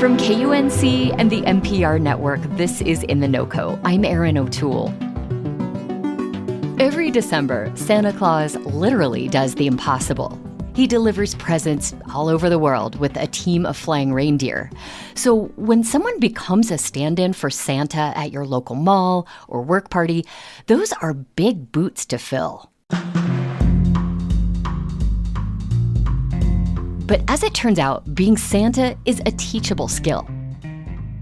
From KUNC and the NPR network, this is In the NoCo. I'm Erin O'Toole. Every December, Santa Claus literally does the impossible. He delivers presents all over the world with a team of flying reindeer. So when someone becomes a stand-in for Santa at your local mall or work party, those are big boots to fill. But as it turns out, being Santa is a teachable skill.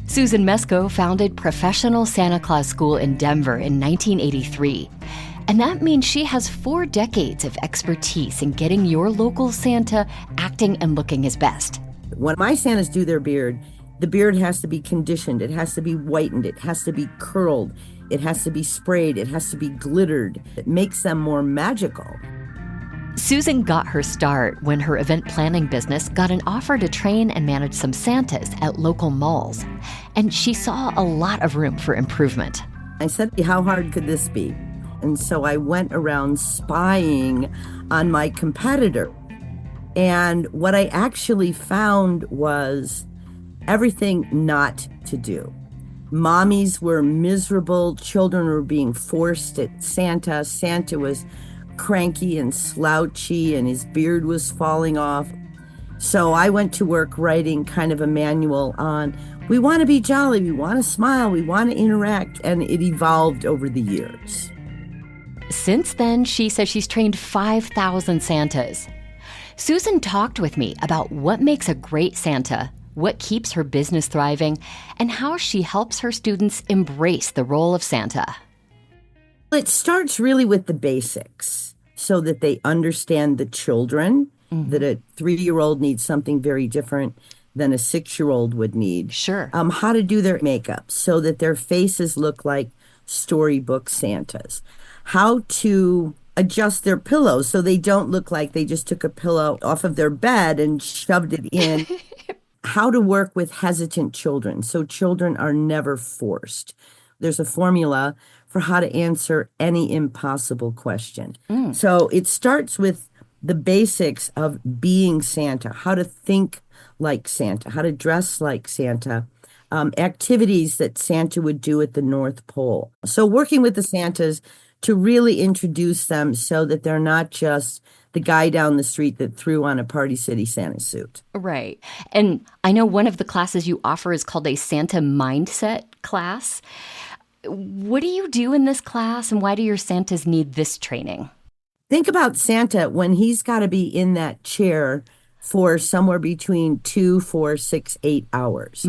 Susan Mesco founded Professional Santa Claus School in Denver in 1983. And that means she has 4 decades of expertise in getting your local Santa acting and looking his best. When my Santas do their beard, the beard has to be conditioned, it has to be whitened, it has to be curled, it has to be sprayed, it has to be glittered. It makes them more magical. Susan got her start when her event planning business got an offer to train and manage some Santas at local malls. And she saw a lot of room for improvement. I said, how hard could this be? And so I went around spying on my competitor. And what I actually found was everything not to do. Mommies were miserable. Children were being forced at Santa. Santa was cranky and slouchy and his beard was falling off. So I went to work writing kind of a manual on, we want to be jolly, we want to smile, we want to interact. And it evolved over the years. Since then, she says she's trained 5,000 Santas. Susan talked with me about what makes a great Santa, what keeps her business thriving, and how she helps her students embrace the role of Santa. It starts really with the basics so that they understand the children, that a 3-year-old needs something very different than a 6-year-old would need. Sure. How to do their makeup so that their faces look like storybook Santas. How to adjust their pillows so they don't look like they just took a pillow off of their bed and shoved it in. How to work with hesitant children so children are never forced. There's a formula for how to answer any impossible question. So it starts with the basics of being Santa, how to think like Santa, how to dress like Santa, activities that Santa would do at the North Pole. So working with the Santas to really introduce them so that they're not just the guy down the street that threw on a Party City Santa suit. Right. And I know one of the classes you offer is called a Santa Mindset class. What do you do in this class, and why do your Santas need this training? Think about Santa when he's got to be in that chair for somewhere between 2, 4, 6, 8 hours.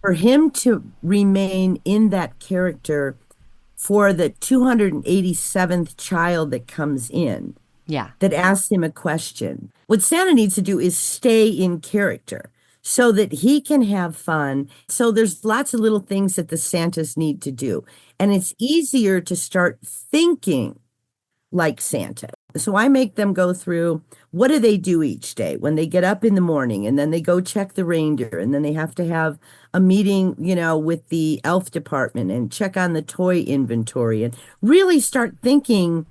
For him to remain in that character for the 287th child that comes in, that asks him a question. What Santa needs to do is stay in character so that he can have fun. So there's lots of little things that the Santas need to do. And it's easier to start thinking like Santa. So I make them go through, what do they do each day when they get up in the morning, and then they go check the reindeer, and then they have to have a meeting, with the elf department and check on the toy inventory and really start thinking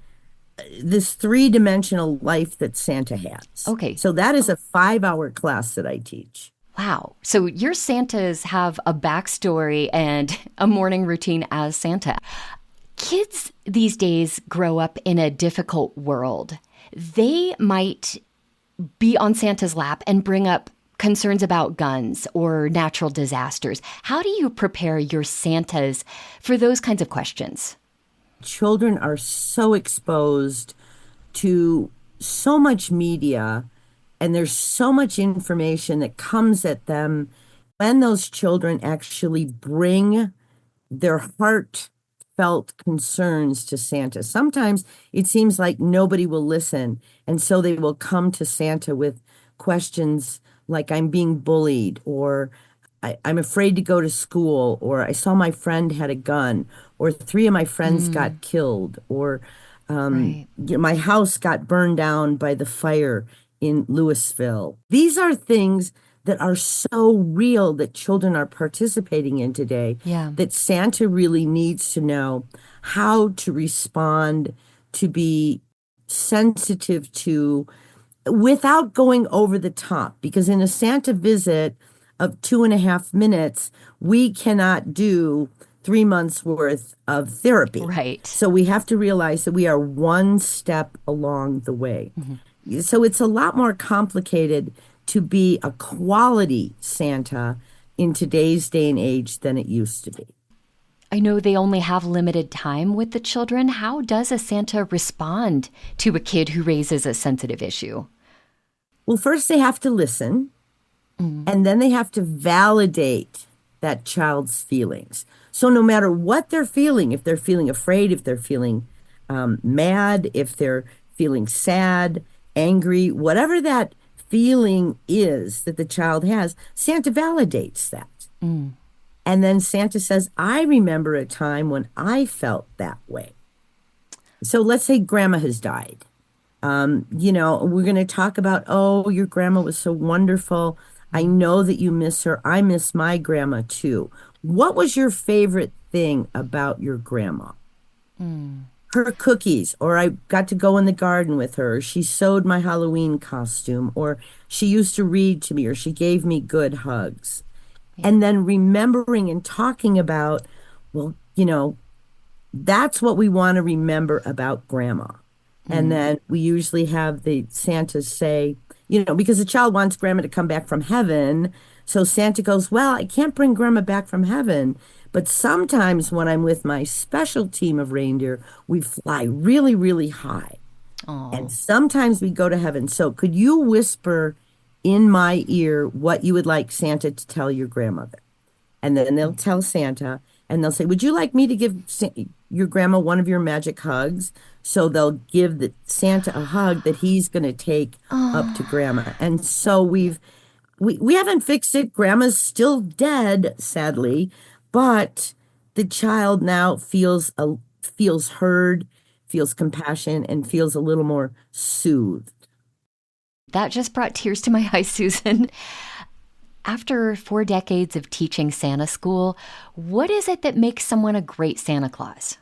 this 3-dimensional life that Santa has. Okay. So that is a 5-hour class that I teach. Wow. So your Santas have a backstory and a morning routine as Santa. Kids these days grow up in a difficult world. They might be on Santa's lap and bring up concerns about guns or natural disasters. How do you prepare your Santas for those kinds of questions? Children are so exposed to so much media, and there's so much information that comes at them. When those children actually bring their heartfelt concerns to Santa, sometimes it seems like nobody will listen, and so they will come to Santa with questions like, I'm being bullied, or I'm afraid to go to school, or I saw my friend had a gun, or 3 of my friends got killed, or my house got burned down by the fire in Louisville. These are things that are so real that children are participating in today, that Santa really needs to know how to respond, to be sensitive to, without going over the top. Because in a Santa visit, of 2.5 minutes, we cannot do 3 months worth of therapy. Right. So we have to realize that we are one step along the way. So it's a lot more complicated to be a quality Santa in today's day and age than it used to be. I know they only have limited time with the children. How does a Santa respond to a kid who raises a sensitive issue? Well, first they have to listen, and then they have to validate that child's feelings. So no matter what they're feeling, if they're feeling afraid, if they're feeling mad, if they're feeling sad, angry, whatever that feeling is that the child has, Santa validates that. And then Santa says, I remember a time when I felt that way. So let's say grandma has died. We're going to talk about, oh, your grandma was so wonderful. I know that you miss her. I miss my grandma too. What was your favorite thing about your grandma? Her cookies, or I got to go in the garden with her, or she sewed my Halloween costume, or she used to read to me, or she gave me good hugs. And then remembering and talking about, well, that's what we want to remember about grandma. And then we usually have the Santas say, because the child wants grandma to come back from heaven. So Santa goes, well, I can't bring grandma back from heaven. But sometimes when I'm with my special team of reindeer, we fly really, really high. Aww. And sometimes we go to heaven. So could you whisper in my ear what you would like Santa to tell your grandmother? And then they'll tell Santa, and they'll say, would you like me to give your grandma one of your magic hugs? So they'll give Santa a hug that he's going to take up to grandma. And so we haven't fixed it. Grandma's still dead, sadly, but the child now feels heard, feels compassion, and feels a little more soothed. That just brought tears to my eyes, Susan. After 4 decades of teaching Santa school, what is it that makes someone a great Santa Claus?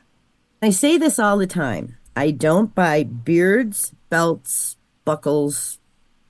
I say this all the time. I don't buy beards, belts, buckles,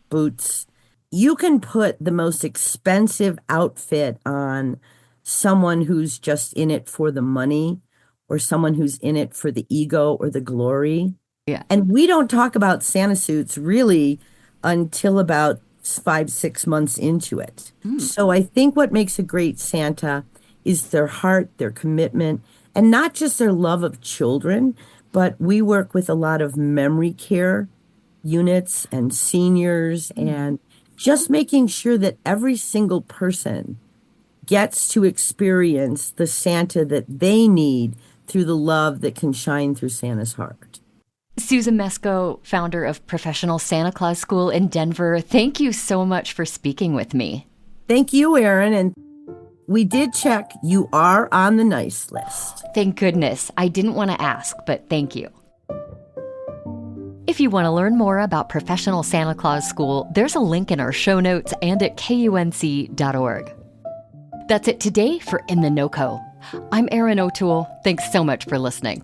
boots. You can put the most expensive outfit on someone who's just in it for the money, or someone who's in it for the ego or the glory. Yeah. And we don't talk about Santa suits really until about 5-6 months into it. So I think what makes a great Santa is their heart, their commitment, and not just their love of children, but we work with a lot of memory care units and seniors, and just making sure that every single person gets to experience the Santa that they need through the love that can shine through Santa's heart. Susan Mesco, founder of Professional Santa Claus School in Denver, thank you so much for speaking with me. Thank you, Erin. And we did check. You are on the nice list. Thank goodness. I didn't want to ask, but thank you. If you want to learn more about Professional Santa Claus School, there's a link in our show notes and at kunc.org. That's it today for In the NoCo. I'm Erin O'Toole. Thanks so much for listening.